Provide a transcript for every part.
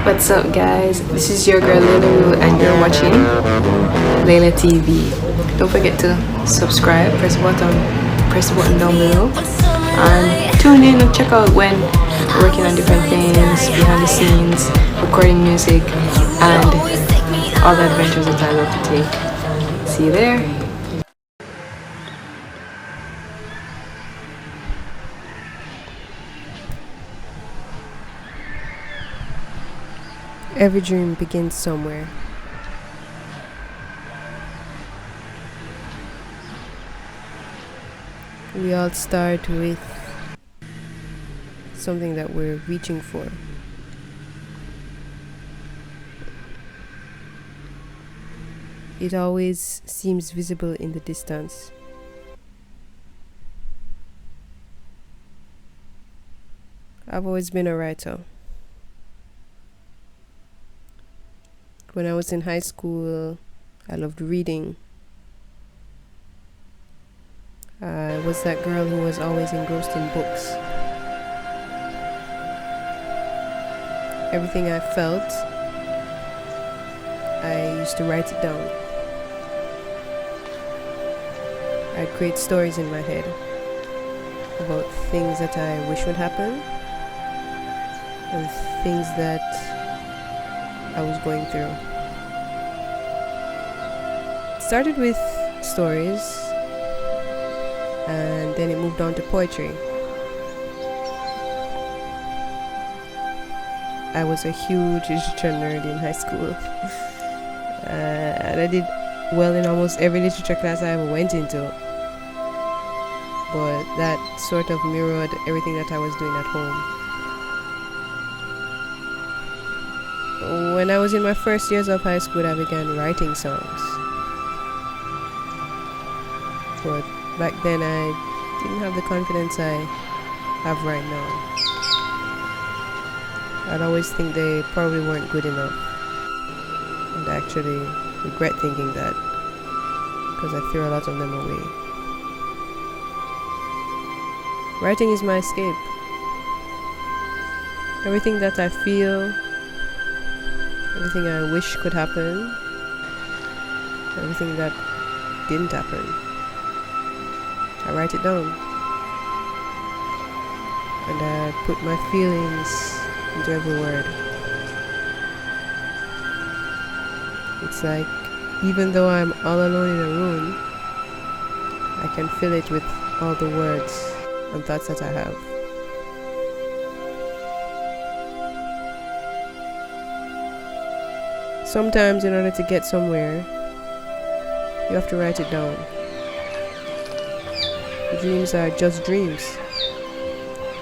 What's up, guys? This is your girl Layla and you're watching Layla TV. Don't forget to subscribe, press the button down below, and tune in and check out when we're working on different things behind the scenes, recording music, and all the adventures that I love to take. See you there. Every dream begins somewhere. We all start with something that we're reaching for. It always seems visible in the distance. I've always been a writer. When I was in high school, I loved reading. I was that girl who was always engrossed in books. Everything I felt, I used to write it down. I'd create stories in my head about things that I wish would happen and things that I was going through. It started with stories and then it moved on to poetry. I was a huge literature nerd in high school and I did well in almost every literature class I ever went into, but that sort of mirrored everything that I was doing at home. When I was in my first years of high school, I began writing songs. But back then, I didn't have the confidence I have right now. I'd always think they probably weren't good enough. And I actually regret thinking that, because I threw a lot of them away. Writing is my escape. Everything that I feel, everything I wish could happen, everything that didn't happen, I write it down. And I put my feelings into every word. It's like, even though I'm all alone in a room, I can fill it with all the words and thoughts that I have. Sometimes in order to get somewhere, you have to write it down. Dreams are just dreams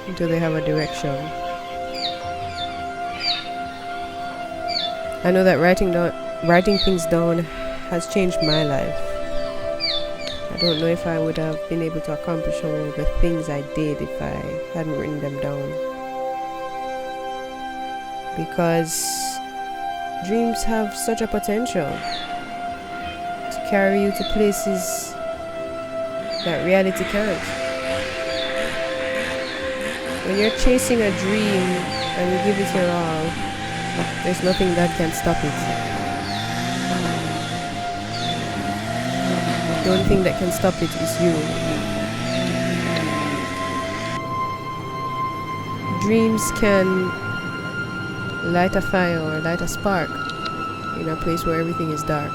until they have a direction. I know that writing things down has changed my life. I don't know if I would have been able to accomplish all the things I did if I hadn't written them down. Because dreams have such a potential to carry you to places that reality can't. When you're chasing a dream and you give it your all, there's nothing that can stop it. The only thing that can stop it is you. Dreams can light a fire or light a spark in a place where everything is dark.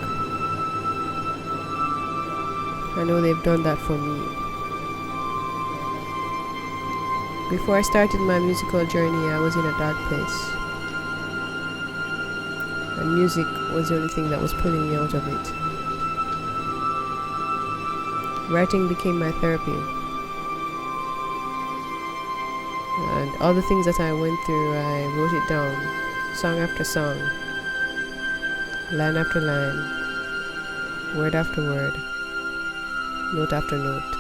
I know they've done that for me. Before I started my musical journey, I was in a dark place. And music was the only thing that was pulling me out of it. Writing became my therapy. And all the things that I went through, I wrote it down, song after song, line after line, word after word, note after note.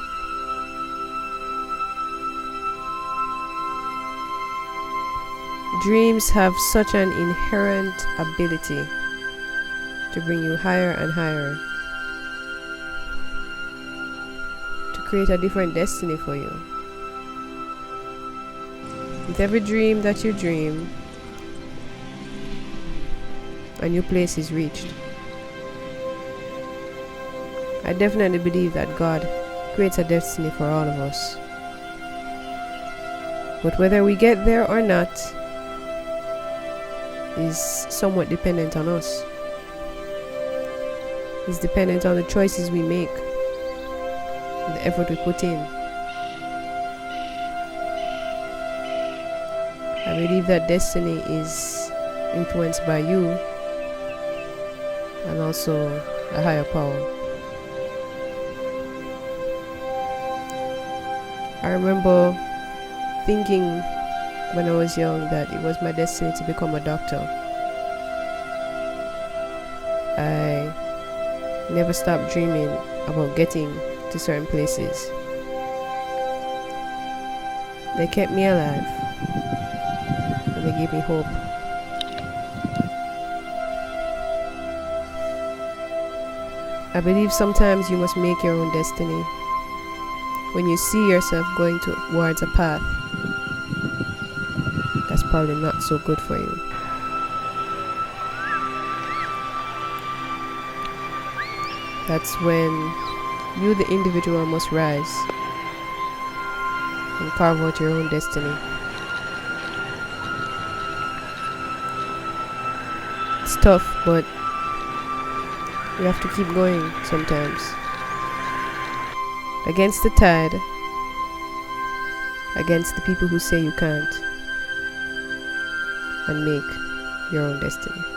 Dreams have such an inherent ability to bring you higher and higher, to create a different destiny for you. With every dream that you dream, a new place is reached. I definitely believe that God creates a destiny for all of us. But whether we get there or not is somewhat dependent on us. It's dependent on the choices we make, the effort we put in. I believe that destiny is influenced by you and also a higher power. I remember thinking when I was young that it was my destiny to become a doctor. I never stopped dreaming about getting to certain places. They kept me alive and they gave me hope. I believe sometimes you must make your own destiny. When you see yourself going towards a path that's probably not so good for you. That's when you, the individual, must rise and carve out your own destiny. It's tough, but you have to keep going sometimes. Against the tide, against the people who say you can't, and make your own destiny.